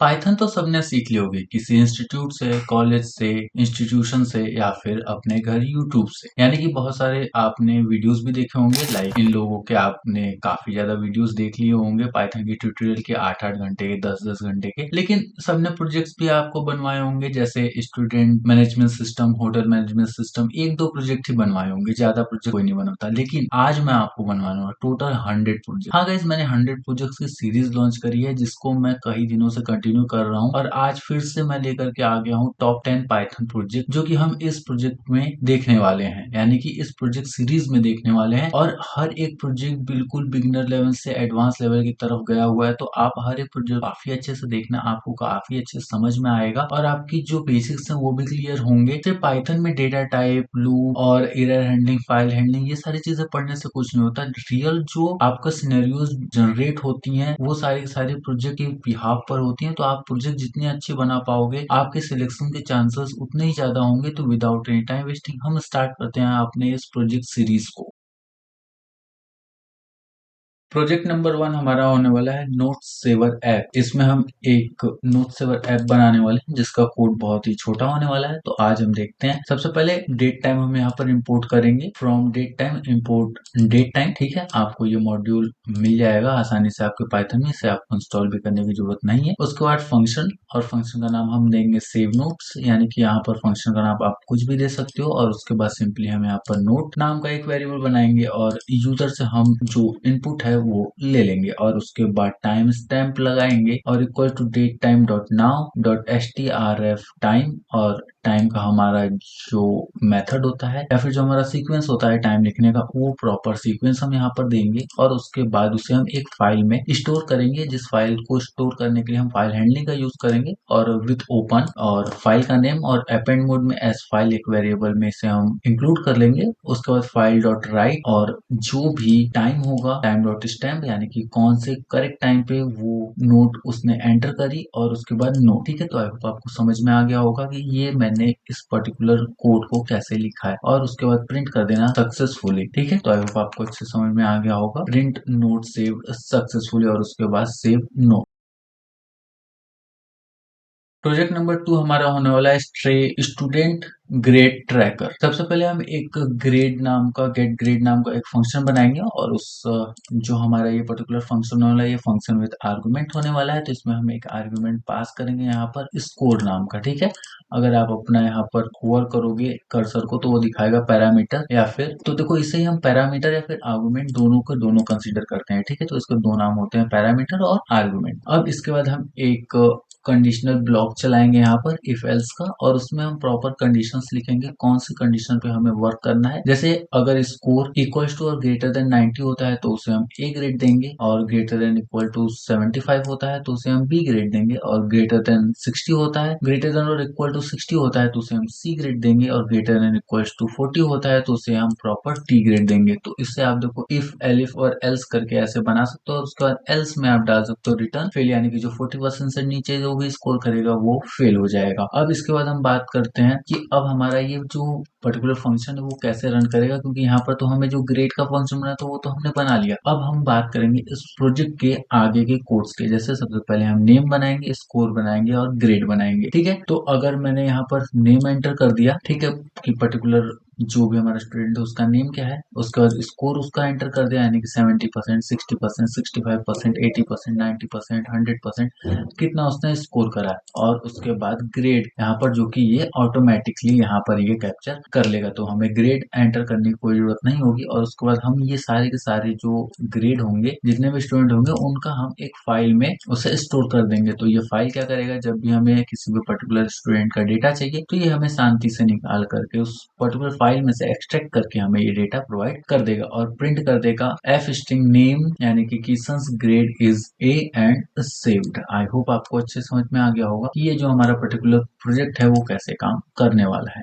Python तो सबने सीख ली होगी किसी इंस्टीट्यूट से, कॉलेज से, इंस्टीट्यूशन से या फिर अपने घर यूट्यूब से। यानी कि बहुत सारे आपने वीडियोस भी देखे होंगे, लाइक इन लोगों के आपने काफी ज्यादा वीडियोस देख लिए होंगे पाइथन के ट्यूटोरियल के 8-8 घंटे के, 10-10 घंटे के। लेकिन सबने प्रोजेक्ट्स भी आपको बनवाए होंगे, जैसे student management system, hotel management system, एक दो प्रोजेक्ट ही बनवाए होंगे, ज्यादा प्रोजेक्ट कोई नहीं बनाता। लेकिन आज मैं आपको बनवाने वाला टोटल 100 प्रोजेक्ट। हाँ गाइस, मैंने 100 प्रोजेक्ट्स की सीरीज लॉन्च करी है, जिसको मैं कई दिनों से कंटिन्यू कर रहा हूँ और आज फिर से मैं लेकर के आ गया हूँ टॉप 10 पाइथन प्रोजेक्ट, जो कि हम इस प्रोजेक्ट में देखने वाले हैं, यानी कि इस प्रोजेक्ट सीरीज में देखने वाले हैं। और हर एक प्रोजेक्ट बिल्कुल बिगिनर लेवल से एडवांस लेवल की तरफ गया हुआ है, तो आप हर एक प्रोजेक्ट काफी अच्छे से देखना, आपको काफी अच्छे से समझ में आएगा और आपकी जो बेसिक्स हैं वो भी क्लियर होंगे। सिर्फ पाइथन में डेटा टाइप, लूप और एरर हैंडलिंग, फाइल हैंडलिंग, ये सारी चीजें पढ़ने से कुछ नहीं होता। रियल जो आपका सिनेरियोज जनरेट होती हैं वो सारी सारी प्रोजेक्ट के बिहाफ पर होती हैं, तो आप प्रोजेक्ट जितने अच्छे बना पाओगे, आपके सिलेक्शन के चांसेस उतने ही ज्यादा होंगे। तो विदाउट एनी टाइम वेस्टिंग हम स्टार्ट करते हैं अपने इस प्रोजेक्ट सीरीज को। प्रोजेक्ट नंबर 1 हमारा होने वाला है नोट सेवर ऐप। इसमें हम एक नोट सेवर ऐप बनाने वाले हैं, जिसका कोड बहुत ही छोटा होने वाला है। तो आज हम देखते हैं। सबसे पहले डेट टाइम हम यहाँ पर इंपोर्ट करेंगे। From date time import date time. ठीक है, आपको ये मॉड्यूल मिल जाएगा आसानी से आपके पाइथन में, इसे आपको इंस्टॉल भी करने की जरूरत नहीं है। उसके बाद फंक्शन, और फंक्शन का नाम हम देंगे सेव नोट्स, यानी कि यहाँ पर फंक्शन का नाम आप कुछ भी दे सकते हो। और उसके बाद सिंपली हम यहाँ पर नोट नाम का एक वेरिएबल बनाएंगे और यूजर से हम जो इनपुट है वो ले लेंगे। और उसके बाद टाइम स्टैम्प लगाएंगे और equal to date time dot now dot S T R F time. और टाइम का हमारा जो मेथड होता है या फिर जो हमारा सीक्वेंस होता है टाइम लिखने का, वो प्रॉपर सीक्वेंस हम यहाँ पर देंगे। और उसके बाद उसे हम एक फाइल में स्टोर करेंगे, जिस फाइल को स्टोर करने के लिए हम फाइल हैंडलिंग का यूज करेंगे। और विथ ओपन और फाइल का नेम और अपेंड मोड में एज फाइल एक वेरिएबल में इसे हम इंक्लूड कर लेंगे। उसके बाद फाइल डॉट राइट और जो भी टाइम होगा, टाइम डॉट स्टैम्प, यानी कि कौन से करेक्ट टाइम पे वो नोट उसने एंटर करी और उसके बाद नोट। ठीक है, तो आई होप आपको समझ में आ गया होगा कि ये मैंने इस पर्टिकुलर कोड को कैसे लिखा है। और उसके बाद प्रिंट कर देना सक्सेसफुली। ठीक है, तो आई होप आपको अच्छे समझ में आ गया होगा। प्रिंट नोट सेव सक्सेसफुली और उसके बाद सेव नोट। प्रोजेक्ट नंबर 2 हमारा होने वाला है स्टूडेंट ग्रेड ट्रैकर। सबसे पहले हम एक ग्रेड नाम का, गेट ग्रेड नाम का एक फंक्शन बनाएंगे। और उस जो हमारा ये पर्टिकुलर फंक्शन होने वाला है, ये फंक्शन विद आर्गुमेंट होने वाला है। तो इसमें हम एक आर्गुमेंट पास करेंगे यहाँ पर स्कोर नाम का। ठीक है, अगर आप अपना यहाँ पर होवर करोगे कर्सर को, तो वो दिखाएगा पैरामीटर या फिर, तो देखो इसे ही हम पैरामीटर या फिर आर्गुमेंट दोनों को दोनों कंसीडर करते हैं। ठीक है, तो इसके दो नाम होते हैं, पैरामीटर और आर्गुमेंट। अब इसके बाद हम एक कंडीशनल ब्लॉक चलाएंगे यहाँ पर इफ एल्स का, और उसमें हम प्रॉपर कंडीशंस लिखेंगे कौन सी कंडीशन पे हमें वर्क करना है। जैसे अगर स्कोर इक्वल टू और ग्रेटर देन 90 होता है तो उसे हम ए ग्रेड देंगे, और ग्रेटर देन इक्वल टू 75 होता है तो उसे हम बी ग्रेड देंगे, और ग्रेटर देन 60 होता है, ग्रेटर देन और इक्वल टू 60 होता है तो उसे हम सी ग्रेड देंगे, और ग्रेटर देन इक्वल टू 40 होता है तो उसे हम प्रॉपर टी ग्रेड देंगे। तो इससे आप देखो इफ एलिफ और एल्स करके ऐसे बना सकते हो। और उसके बाद एल्स में आप डाल सकते हो रिटर्न फेल, यानी कि जो 40% से नीचे जो भी स्कोर करेगा वो फेल हो जाएगा। अब इसके बाद हम बात करते हैं कि अब हमारा ये जो पर्टिकुलर फंक्शन है वो कैसे रन करेगा, क्योंकि यहाँ पर तो हमें जो ग्रेड का फंक्शन बना था वो तो हमने बना लिया। अब हम बात करेंगे इस प्रोजेक्ट के आगे के कोड्स के। जैसे सबसे पहले हम नेम बनाएंगे, स्कोर बनाएंगे और ग्रेड बनाएंगे। ठीक है, तो अगर मैंने यहाँ पर नेम एंटर कर दिया, ठीक है, कि पर्टिकुलर जो भी हमारा स्टूडेंट है उसका नेम क्या है, उसके बाद स्कोर उसका एंटर कर दिया, यानी कि 70%, 60%, 65%, 80%, 90%, 100% कितना उसने स्कोर करा है। और उसके बाद ग्रेड यहाँ पर, जो कि ये ऑटोमेटिकली यहाँ पर ये कैप्चर कर लेगा, तो हमें ग्रेड एंटर करने की कोई जरूरत नहीं होगी। और उसके बाद हम ये सारे के सारे जो ग्रेड होंगे, जितने भी स्टूडेंट होंगे, उनका हम एक फाइल में उसे स्टोर कर देंगे। तो ये फाइल क्या करेगा, जब भी हमें किसी भी पर्टिकुलर स्टूडेंट का डेटा चाहिए तो ये हमें शांति से निकाल करके उस पर्टिकुलर फाइल में से एक्सट्रैक्ट करके हमें ये डेटा प्रोवाइड कर देगा और प्रिंट कर देगा एफ स्ट्रिंग नेम, यानी कि Kisan's grade is A and saved. I hope आपको अच्छे समझ में आ गया होगा कि ये जो हमारा पर्टिकुलर प्रोजेक्ट है वो कैसे काम करने वाला है।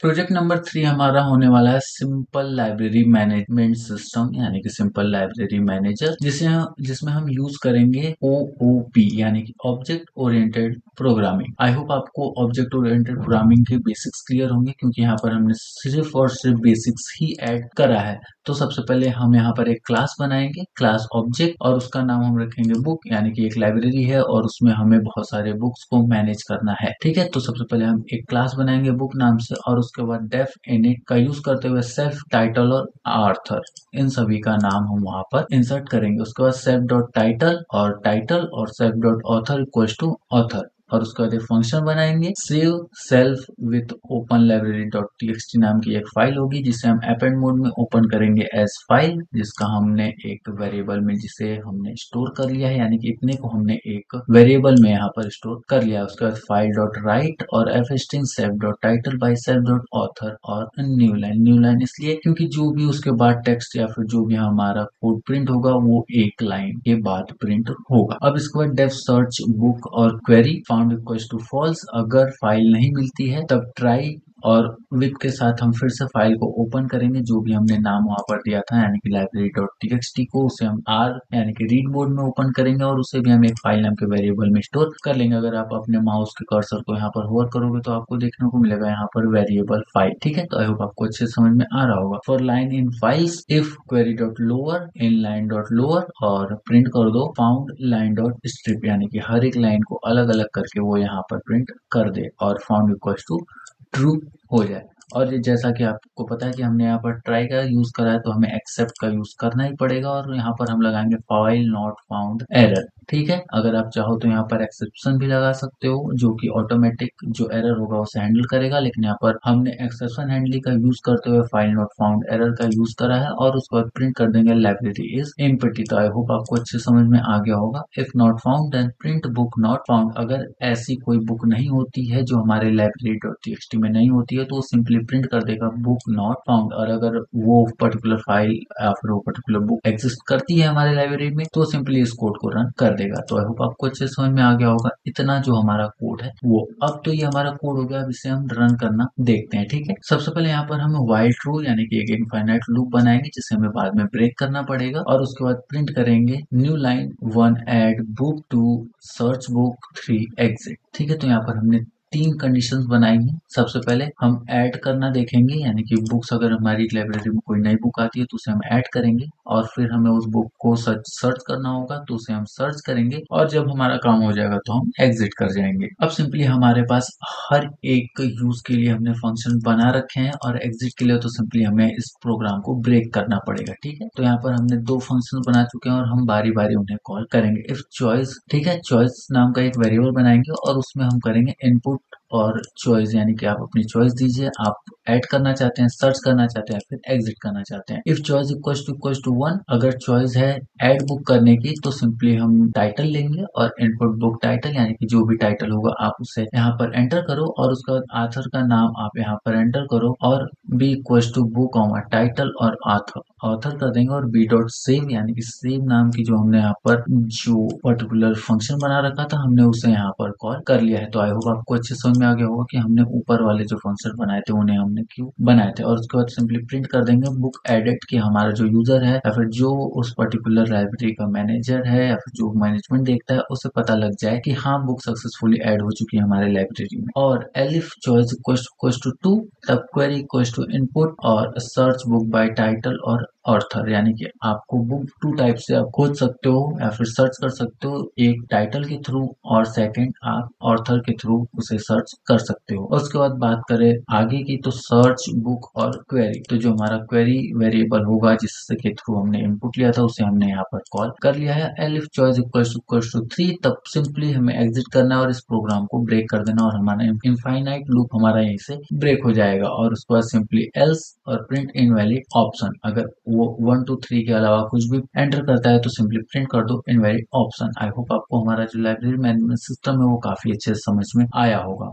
प्रोजेक्ट नंबर 3 हमारा होने वाला है सिंपल लाइब्रेरी मैनेजमेंट सिस्टम यानी कि सिंपल लाइब्रेरी मैनेजर जिसमें हम यूज करेंगे OOP यानी कि ऑब्जेक्ट ओरिएंटेड प्रोग्रामिंग। आई होप आपको ऑब्जेक्ट ओरिएंटेड प्रोग्रामिंग के बेसिक्स क्लियर होंगे क्योंकि यहाँ पर हमने सिर्फ और सिर्फ बेसिक्स ही ऐड करा है। तो सबसे पहले हम यहाँ पर एक क्लास बनाएंगे, क्लास ऑब्जेक्ट, और उसका नाम हम रखेंगे बुक यानी कि एक लाइब्रेरी है और उसमें हमें बहुत सारे बुक्स को मैनेज करना है। ठीक है, तो सबसे पहले हम एक क्लास बनाएंगे बुक नाम से और उसके बाद डेफ इनिट का यूज करते हुए सेल्फ टाइटल और आर्थर इन सभी का नाम हम वहां पर इंसर्ट करेंगे। उसके बाद सेल्फ डॉट टाइटल और self dot author equals to author, और उसके बाद एक फंक्शन बनाएंगे save self with open library dot TXT नाम की एक फाइल होगी जिसे हम अपेंड मोड में ओपन करेंगे एज फाइल, जिसका हमने एक वेरिएबल में जिसे हमने स्टोर कर लिया है यानी कि इतने को हमने एक वेरिएबल में यहाँ पर स्टोर कर लिया है। उसके बाद फाइल डॉट राइट और F string self dot title by self dot author और न्यू लाइन इसलिए क्योंकि जो भी उसके बाद टेक्स्ट या फिर जो भी हमारा कोड प्रिंट होगा वो एक लाइन के बाद प्रिंट होगा। अब इसके बाद डेफ सर्च बुक और query found equals to false, अगर फाइल नहीं मिलती है तब ट्राई और विद के साथ हम फिर से फाइल को ओपन करेंगे जो भी हमने नाम वहां पर दिया था यानी कि लाइब्रेरी डॉट टीएक्सटी को, उसे हम आर यानी कि रीड मोड में ओपन करेंगे और उसे भी हम एक फाइल नाम के वेरिएबल में स्टोर कर लेंगे। अगर आप अपने माउस के कर्सर को यहाँ पर होवर करोगे तो आपको देखने को मिलेगा यहाँ पर वेरिएबल फाइल। ठीक है, तो आई होप आपको अच्छे समझ में आ रहा होगा। For line in files if query dot lower in line dot lower और प्रिंट कर दो फाउंड लाइन डॉट स्ट्रिप यानी कि हर एक लाइन को अलग अलग करके वो यहाँ पर प्रिंट कर दे और फाउंड इक्वल्स टू ट्रू हो जाए। और जैसा कि आपको पता है कि हमने यहाँ पर ट्राई का यूज करा है तो हमें एक्सेप्ट का यूज करना ही पड़ेगा और यहाँ पर हम लगाएंगे फाइल नॉट फाउंड एरर। ठीक है, अगर आप चाहो तो यहाँ पर एक्सेप्शन भी लगा सकते हो जो कि ऑटोमेटिक जो एरर होगा उसे हैंडल करेगा, लेकिन यहाँ पर हमने एक्सेप्शन हैंडलिंग का यूज करते हुए फाइल नॉट फाउंड एरर का यूज करा है और उसके बाद प्रिंट कर देंगे लाइब्रेरी इज एम्प्टी। तो आई होप आपको अच्छे समझ में आ गया होगा। If not found then print book not found, अगर ऐसी कोई बुक नहीं होती है जो हमारे लाइब्रेरी डॉट टीएक्सटी में नहीं होती है तो वो सिंपली प्रिंट कर देगा बुक नॉट फाउंड, और अगर वो पर्टिकुलर फाइल या फिर वो पर्टिकुलर बुक एग्जिस्ट करती है हमारे लाइब्रेरी में तो सिंपली इस कोड को रन कर देगा। तो आई होप आपको अच्छे समझ में आ गया होगा इतना जो हमारा कोड है वो। अब तो ये हमारा कोड हो गया, अब इसे हम रन करना देखते हैं। ठीक है, सबसे पहले यहाँ पर हम व्हाइल ट्रू यानी कि एक इनफाइनाइट लूप बनाएंगे जिसे हमें बाद में ब्रेक करना पड़ेगा और उसके बाद प्रिंट करेंगे new line 1 add book two search book 3 exit. ठीक है, तो यहाँ पर हमने 3 कंडीशंस बनाई हैं। सबसे पहले हम ऐड करना देखेंगे यानी कि बुक्स अगर हमारी लाइब्रेरी में कोई नई बुक आती है तो उसे हम ऐड करेंगे और फिर हमें उस बुक को सर्च करना होगा तो उसे हम सर्च करेंगे और जब हमारा काम हो जाएगा तो हम एग्जिट कर जाएंगे। अब सिंपली हमारे पास हर एक यूज के लिए हमने फंक्शन बना रखे हैं और एग्जिट के लिए तो सिंपली हमें इस प्रोग्राम को ब्रेक करना पड़ेगा। ठीक है, तो यहाँ पर हमने 2 फंक्शन बना चुके हैं और हम बारी बारी उन्हें कॉल करेंगे। इफ चॉइस, ठीक है, चॉइस नाम का एक वेरिएबल बनाएंगे और उसमें हम करेंगे इनपुट और चॉइस यानी कि आप अपनी चॉइस दीजिए, आप ऐड करना चाहते हैं, सर्च करना चाहते हैं, फिर एग्जिट करना चाहते हैं। इफ चॉइस इक्वल्स टू 1, अगर चॉइस है ऐड बुक करने की तो सिंपली हम टाइटल लेंगे और इनपुट बुक टाइटल यानी कि जो भी टाइटल होगा आप उसे यहाँ पर एंटर करो और उसके बाद आथर का नाम आप यहाँ पर एंटर करो और B equals to book title और आथर ऑथर कर देंगे और बी डॉट सेव यानी कि सेव नाम की जो हमने यहाँ पर जो पर्टिकुलर फंक्शन बना रखा था हमने उसे यहाँ पर कॉल कर लिया है। तो आई होप आपको अच्छे समझ में आ गया होगा कि हमने ऊपर वाले जो फंक्शन बनाए थे उन्हें हमने क्यों बनाए थे। और उसके बाद सिंपली प्रिंट कर देंगे बुक एडेड कि हमारा जो यूजर है या फिर जो उस पर्टिकुलर लाइब्रेरी का मैनेजर है या फिर जो मैनेजमेंट देखता है उसे पता लग जाए कि हाँ बुक सक्सेसफुली ऐड हो चुकी है हमारे लाइब्रेरी में। और एलिफ चॉइस इक्वल्स टू 2, तब क्वेरी इक्वल्स टू इनपुट और सर्च बुक बाय टाइटल और ऑर्थर यानी कि आपको बुक 2 टाइप से आप खोज सकते हो या फिर सर्च कर सकते हो, एक टाइटल के थ्रू और सेकंड आप ऑर्थर के थ्रू उसे सर्च कर सकते हो। और उसके बाद बात करें आगे की तो सर्च बुक और क्वेरी, तो जो हमारा क्वेरी वेरिएबल होगा जिससे के थ्रू हमने इनपुट लिया था उसे हमने यहाँ पर कॉल कर लिया है। एलिफ चॉइस इक्वल्स टू 3, तब सिंपली हमें एग्जिट करना है और इस प्रोग्राम को ब्रेक कर देना और हमारा इनफाइनाइट लूप हमारा यहीं से ब्रेक हो जाएगा। और उसके बाद सिंपली एल्स और प्रिंट इनवैलिड ऑप्शन, अगर वो 1 2 3 के अलावा कुछ भी एंटर करता है तो सिंपली प्रिंट कर दो इनवैलिड ऑप्शन। आई होप आपको हमारा जो लाइब्रेरी मैनेजमेंट सिस्टम है वो काफी अच्छे से समझ में आया होगा।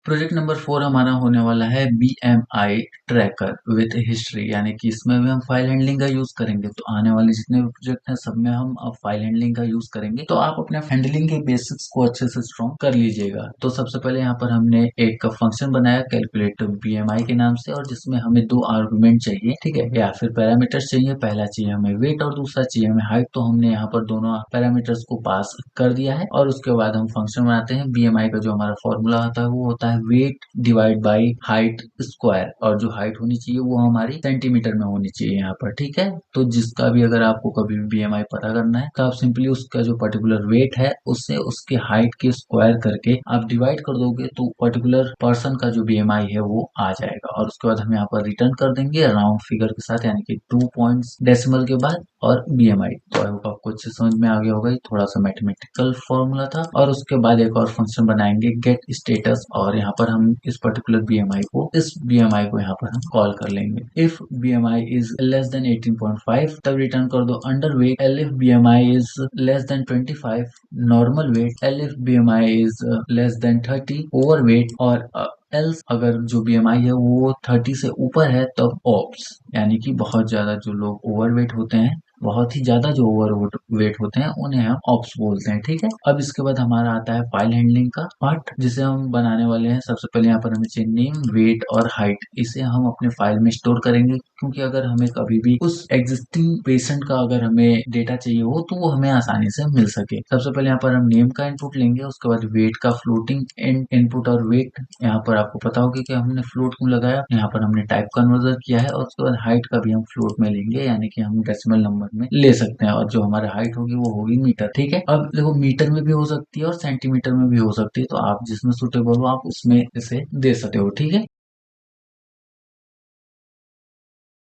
प्रोजेक्ट नंबर 4 हमारा होने वाला है BMI ट्रैकर विद हिस्ट्री, यानी कि इसमें भी हम फाइल हैंडलिंग का यूज करेंगे। तो आने वाले जितने भी प्रोजेक्ट हैं सब में हम अब फाइल हैंडलिंग का यूज करेंगे। तो आप अपने हैंडलिंग के बेसिक्स को अच्छे से स्ट्रॉन्ग कर लीजिएगा। तो सबसे पहले यहाँ पर हमने एक फंक्शन बनाया कैलकुलेट BMI के नाम से, और जिसमें हमें दो आर्गुमेंट चाहिए, ठीक है, या फिर पैरामीटर्स चाहिए। पहला चाहिए हमें वेट और दूसरा चाहिए हमें हाइट। तो हमने यहाँ पर दोनों पैरामीटर्स को पास कर दिया है, और उसके बाद हम फंक्शन बनाते हैं। BMI का जो हमारा फॉर्मूला होता है वो होता है weight divide by height square, और जो हाइट होनी चाहिए वो हमारी सेंटीमीटर में होनी चाहिए यहाँ पर, ठीक है। तो जिसका भी अगर आपको कभी भी BMI पता करना है तो आप सिंपली उसका जो पर्टिकुलर वेट है उससे उसके हाइट के स्क्वायर करके आप डिवाइड कर दोगे, तो पर्टिकुलर पर्सन का जो BMI है वो आ जाएगा। और उसके बाद हम यहाँ पर रिटर्न कर देंगे राउंड फिगर के साथ, यानी कि 2 पॉइंट्स डेसिमल के बाद और BMI। तो आई होप आपको अच्छे समझ में आ गया होगा। ये थोड़ा सा मैथमेटिकल फॉर्मूला था। और उसके बाद एक और फंक्शन बनाएंगे गेट स्टेटस, और यहाँ पर हम इस पर्टिकुलर BMI को यहाँ पर हम कॉल कर लेंगे। If BMI is less than 18.5 तब रिटर्न कर दो under weight. L if BMI is less than 25 normal weight. L if BMI is less than 30 over weight. और एल्स अगर जो BMI है वो 30 से ऊपर है तब ऑप्स, यानी कि बहुत ज्यादा जो लोग ओवरवेट होते हैं, बहुत ही ज्यादा जो ओवर वेट होते हैं उन्हें हम ऑप्स बोलते हैं, ठीक है। अब इसके बाद हमारा आता है फाइल हैंडलिंग का पार्ट, जिसे हम बनाने वाले हैं। सबसे पहले यहाँ पर हमें चाहिए नेम, वेट और हाइट। इसे हम अपने फाइल में स्टोर करेंगे, क्योंकि अगर हमें कभी भी उस एग्जिस्टिंग पेशेंट का अगर हमें डेटा चाहिए हो तो वो हमें आसानी से मिल सके। सबसे पहले यहाँ पर हम नेम का इनपुट लेंगे, उसके बाद वेट का फ्लोटिंग इनपुट और वेट। यहाँ पर आपको पता होगा कि हमने फ्लोट क्यों लगाया, यहाँ पर हमने टाइप कन्वर्जन किया है। और उसके बाद हाइट का भी हम फ्लोट में लेंगे, यानी कि हम डेसिमल नंबर में ले सकते हैं, और जो हमारी हाइट होगी वो होगी मीटर, ठीक है। अब देखो मीटर में भी हो सकती है और सेंटीमीटर में भी हो सकती है, तो आप जिसमें सुटेबल हो आप उसमें इसे दे सकते हो, ठीक है।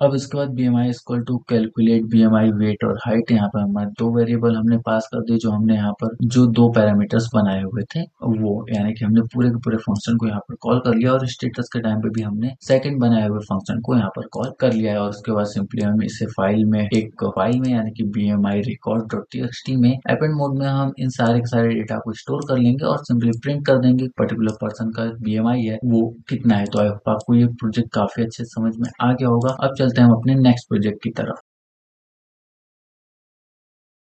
अब इसके बाद BMI equal to calculate BMI weight और हाइट। यहाँ पर हमारे दो वेरिएबल हमने पास कर दिए, जो हमने यहाँ पर जो दो पैरामीटर्स बनाए हुए थे वो, यानी कि हमने पूरे के पूरे फंक्शन को यहाँ पर कॉल कर लिया, और स्टेटस के टाइम पे भी हमने सेकंड बनाए हुए फंक्शन को यहाँ पर कॉल कर लिया है। और उसके बाद सिंपली हम इसे फाइल में, एक फाइल में, यानी कि BMI record.txt में एपेंड मोड में हम इन सारे के सारे डेटा को स्टोर कर लेंगे, और सिंपली प्रिंट कर देंगे पर्टिकुलर पर्सन का BMI है वो कितना है। तो आई होप आपको ये प्रोजेक्ट काफी अच्छे समझ में आ गया होगा। अब चलते हैं हम अपने नेक्स्ट प्रोजेक्ट की तरफ।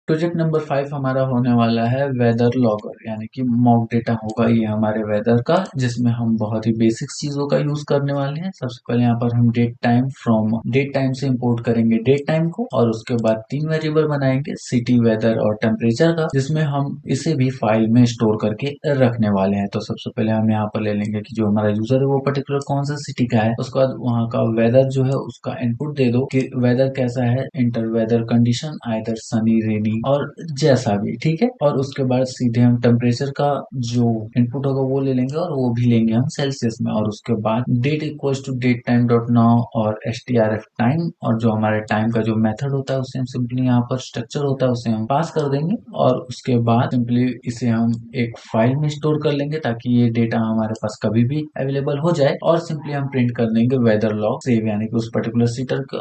प्रोजेक्ट नंबर 5 हमारा होने वाला है वेदर लॉगर, यानी कि मॉक डेटा होगा ये हमारे वेदर का, जिसमें हम बहुत ही बेसिक चीजों का यूज करने वाले हैं। सबसे पहले यहाँ पर हम date time from date time से इंपोर्ट करेंगे डेट टाइम को, और उसके बाद तीन वेरिएबल बनाएंगे सिटी, वेदर और टेम्परेचर का, जिसमें हम इसे भी फाइल में स्टोर करके रखने वाले हैं। तो सबसे पहले हम यहाँ पर ले लेंगे कि जो हमारा यूजर है वो पर्टिकुलर कौन सा सिटी का है। उसके बाद वहाँ का वेदर जो है उसका इनपुट दे दो कि वेदर कैसा है, inter weather condition either sunny, rainy और जैसा भी, ठीक है। और उसके बाद सीधे हम टेम्परेचर का जो इनपुट होगा वो ले लेंगे, और वो भी लेंगे हम सेल्सियस में। और उसके बाद date equals to date time dot now और strf टाइम, और जो हमारे टाइम का जो मेथड होता है उसे हम सिंपली यहाँ पर स्ट्रक्चर होता है उसे हम पास कर देंगे, और उसके बाद सिंपली इसे हम एक फाइल में स्टोर कर लेंगे ताकि ये डेटा हमारे पास कभी भी अवेलेबल हो जाए। और सिंपली हम प्रिंट कर देंगे वेदर लॉग सेव, यानी कि उस पर्टिकुलर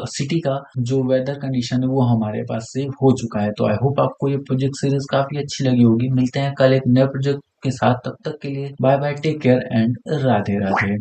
सिटी का जो वेदर कंडीशन है वो हमारे पास सेव हो चुका है। तो आई होप आपको ये प्रोजेक्ट सीरीज काफी अच्छी लगी होगी। मिलते हैं कल एक नए प्रोजेक्ट के साथ, तब तक के लिए bye bye, take care and Radhe Radhe.